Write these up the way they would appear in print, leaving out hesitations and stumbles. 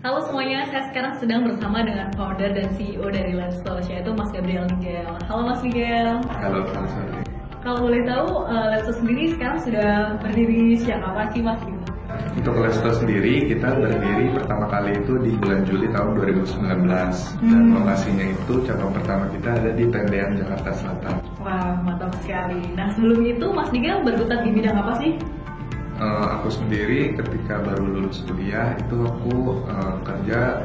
Halo semuanya, saya sekarang sedang bersama dengan founder dan CEO dari Let's Toast, yaitu Mas Gabriel Nigel. Halo Mas Nigel. Halo, Kak Sari. Kalau boleh tahu, Let's Toast sendiri sekarang sudah berdiri sejak kapan sih Mas? Untuk Let's Toast sendiri, kita berdiri pertama kali itu di bulan Juli tahun 2019. Dan lokasinya itu, cabang pertama kita ada di Tendean, Jakarta Selatan. Wah, mantap sekali. Nah sebelum itu Mas Nigel berkutat di bidang apa sih? Aku sendiri ketika baru lulus kuliah itu aku kerja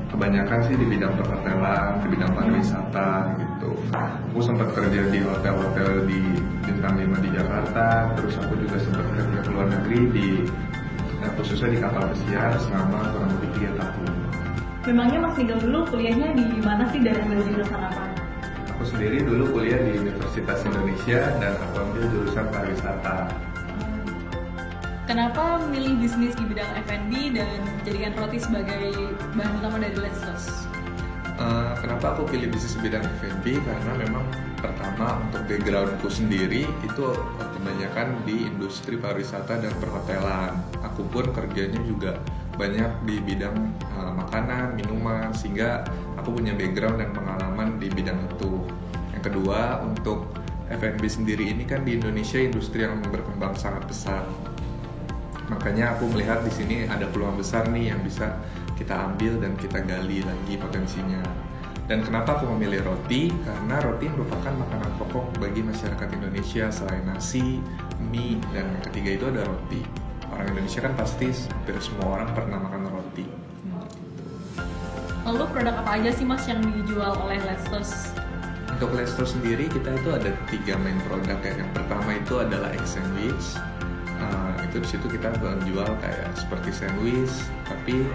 kebanyakan sih di bidang perhotelan, di bidang pariwisata gitu. Aku sempat kerja di hotel-hotel di bintang 5 di Jakarta, terus aku juga sempat kerja ke luar negeri khususnya di kapal pesiar selama kurang lebih 3 tahun. Memangnya Mas Nigel dulu kuliahnya di mana sih dan ambil jurusan apa? Aku sendiri dulu kuliah di Universitas Indonesia dan aku ambil jurusan pariwisata. Kenapa memilih bisnis di bidang F&B dan menjadikan roti sebagai bahan utama dari Let's Toast? Kenapa aku pilih bisnis bidang F&B? Karena memang pertama untuk backgroundku sendiri itu kebanyakan di industri pariwisata dan perhotelan. Aku pun kerjanya juga banyak di bidang makanan, minuman, sehingga aku punya background dan pengalaman di bidang itu. Yang kedua, untuk F&B sendiri ini kan di Indonesia industri yang berkembang sangat pesat. Makanya aku melihat di sini ada peluang besar nih yang bisa kita ambil dan kita gali lagi potensinya. Dan kenapa aku memilih roti? Karena roti merupakan makanan pokok bagi masyarakat Indonesia selain nasi, mie, dan yang ketiga itu ada roti. Orang Indonesia kan pasti hampir semua orang pernah makan roti. Lalu produk apa aja sih Mas yang dijual oleh Let's Toast? Untuk Let's Toast sendiri kita itu ada 3 main produk ya. Yang pertama itu adalah egg sandwich. Itu di situ kita menjual kayak seperti sandwich, tapi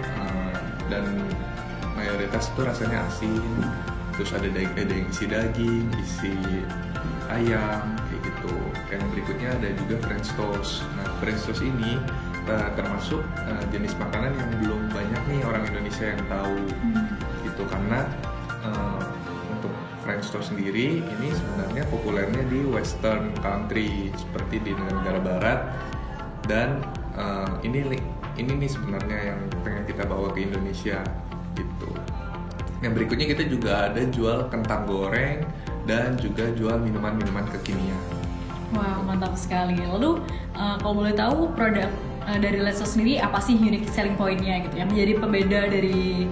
dan mayoritas itu rasanya asin. Terus ada yang isi daging, isi ayam, kayak gitu. Yang berikutnya ada juga French toast. Nah, French toast ini termasuk jenis makanan yang belum banyak nih orang Indonesia yang tahu, gitu. Karena untuk French toast sendiri ini sebenarnya populernya di Western country seperti di negara Barat. Dan ini nih sebenarnya yang pengen kita bawa ke Indonesia gitu. Yang berikutnya kita juga ada jual kentang goreng dan juga jual minuman-minuman kekinian. Wah, mantap sekali. Lalu kalau boleh tahu produk dari Let's Toast sendiri apa sih unique selling point-nya gitu yang menjadi pembeda dari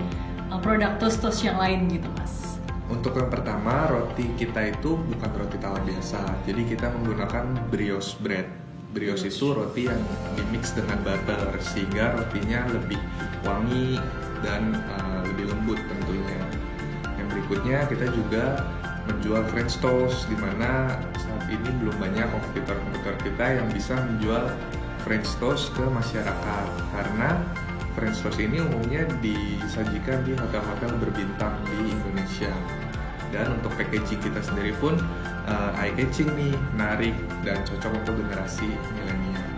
produk toast-toast yang lain gitu Mas? Untuk yang pertama, roti kita itu bukan roti tawar biasa. Jadi kita menggunakan brioche bread. Brioche itu roti yang dimix dengan butter sehingga rotinya lebih wangi dan lebih lembut tentunya. Yang berikutnya kita juga menjual French toast, di mana saat ini belum banyak kompetitor kita yang bisa menjual French toast ke masyarakat, karena French toast ini umumnya disajikan di hotel-hotel berbintang di Indonesia. Dan untuk packaging kita sendiri pun eye-catching nih, menarik dan cocok untuk generasi milenial.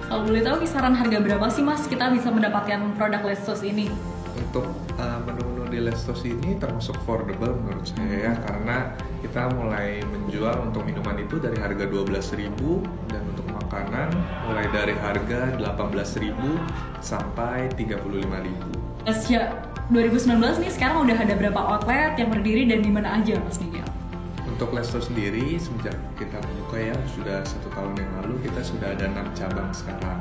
Kalau boleh tahu kisaran harga berapa sih Mas kita bisa mendapatkan produk Let's Toast ini? Untuk menu-menu di Let's Toast ini termasuk affordable menurut saya ya, karena kita mulai menjual untuk minuman itu dari harga 12.000 dan untuk makanan mulai dari harga 18.000 sampai 35.000. Sejak 2019 nih sekarang udah ada berapa outlet yang berdiri dan di mana aja Mas Nigel? Untuk Let's Toast sendiri semenjak kita buka ya sudah 1 tahun yang lalu kita sudah ada 6 cabang sekarang.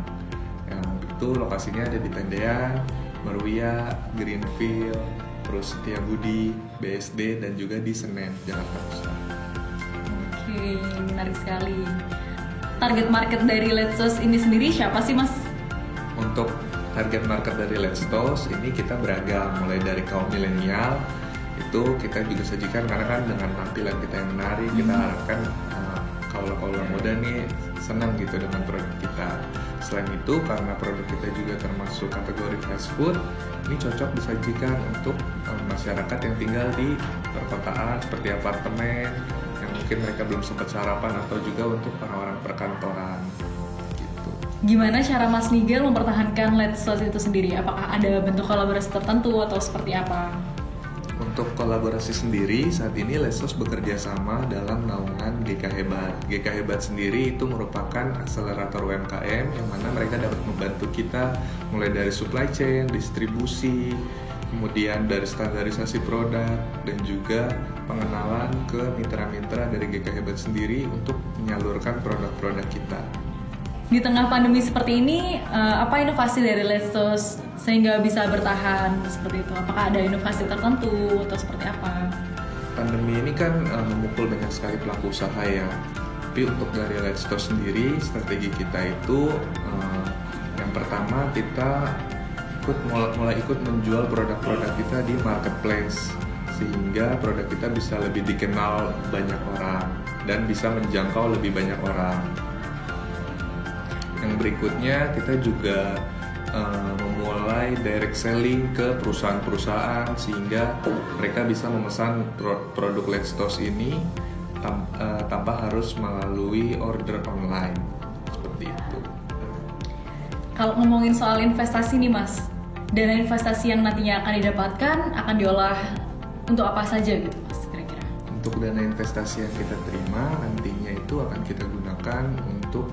Yang itu lokasinya ada di Tendean, Meruya, Greenfield, terus Setiabudi, BSD dan juga di Senen, Jakarta Pusat. Oke, menarik sekali. Target market dari Let's Toast ini sendiri siapa sih Mas? Untuk target market dari Let's Toast ini kita beragam, mulai dari kaum milenial itu kita juga sajikan karena kan dengan tampilan kita yang menarik kita harapkan kaula muda nih senang gitu dengan produk kita. Selain itu karena produk kita juga termasuk kategori fast food, ini cocok disajikan untuk masyarakat yang tinggal di perkotaan seperti apartemen yang mungkin mereka belum sempat sarapan atau juga untuk orang-orang perkantoran. Gimana cara Mas Nigel mempertahankan Let's Toast itu sendiri? Apakah ada bentuk kolaborasi tertentu atau seperti apa? untuk kolaborasi sendiri, saat ini Let's bekerja sama dalam naungan GK Hebat. GK Hebat sendiri itu merupakan akselerator UMKM yang mana mereka dapat membantu kita mulai dari supply chain, distribusi, kemudian dari standarisasi produk, dan juga pengenalan ke mitra-mitra dari GK Hebat sendiri untuk menyalurkan produk-produk kita. Di tengah pandemi seperti ini, apa inovasi dari Let's sehingga bisa bertahan seperti itu? Apakah ada inovasi tertentu atau seperti apa? Pandemi ini kan memukul banyak sekali pelaku usaha ya. Tapi untuk dari Let's sendiri, strategi kita itu yang pertama kita mulai ikut menjual produk-produk kita di marketplace, sehingga produk kita bisa lebih dikenal banyak orang dan bisa menjangkau lebih banyak orang. Yang berikutnya kita juga memulai direct selling ke perusahaan-perusahaan sehingga mereka bisa memesan produk Let's ini tanpa harus melalui order online seperti itu. Kalau ngomongin soal investasi nih Mas, dana investasi yang nantinya akan didapatkan akan diolah untuk apa saja gitu Mas kira-kira? Untuk dana investasi yang kita terima nantinya itu akan kita gunakan untuk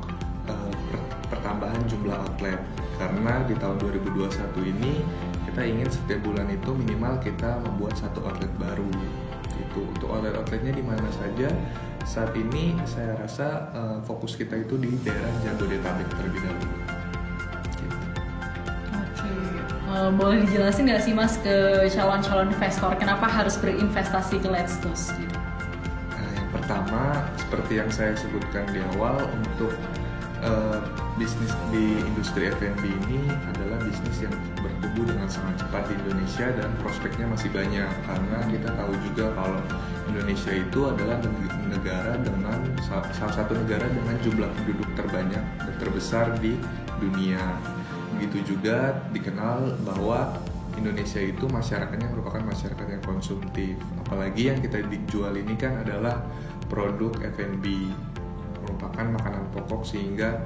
pertambahan jumlah outlet, karena di tahun 2021 ini kita ingin setiap bulan itu minimal kita membuat 1 outlet baru gitu. Untuk outletnya di mana saja, saat ini saya rasa fokus kita itu di daerah Jabodetabek terlebih dahulu gitu. Oke, boleh dijelasin nggak sih Mas ke calon-calon investor kenapa harus berinvestasi ke Let's gitu? Yang pertama seperti yang saya sebutkan di awal, untuk bisnis di industri F&B ini adalah bisnis yang bertumbuh dengan sangat cepat di Indonesia dan prospeknya masih banyak, karena kita tahu juga kalau Indonesia itu adalah negara dengan salah satu negara dengan jumlah penduduk terbanyak dan terbesar di dunia. Begitu juga dikenal bahwa Indonesia itu masyarakatnya merupakan masyarakat yang konsumtif, apalagi yang kita dijual ini kan adalah produk F&B, merupakan makanan pokok, sehingga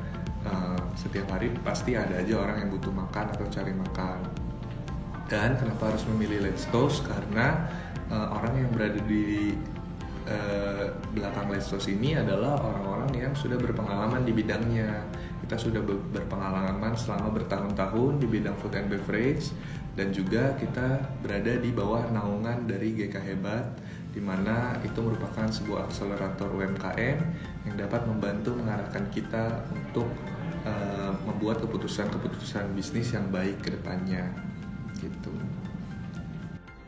setiap hari pasti ada aja orang yang butuh makan atau cari makan. Dan kenapa harus memilih Let's Karena orang yang berada di belakang Let's ini adalah orang-orang yang sudah berpengalaman di bidangnya. Kita sudah berpengalaman selama bertahun-tahun di bidang food and beverage, dan juga kita berada di bawah naungan dari GK Hebat, di mana itu merupakan sebuah akselerator UMKM yang dapat membantu mengarahkan kita untuk membuat keputusan-keputusan bisnis yang baik ke depannya gitu.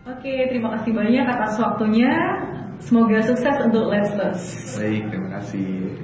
Oke, terima kasih banyak atas waktunya. Semoga sukses untuk Let's. Baik, terima kasih.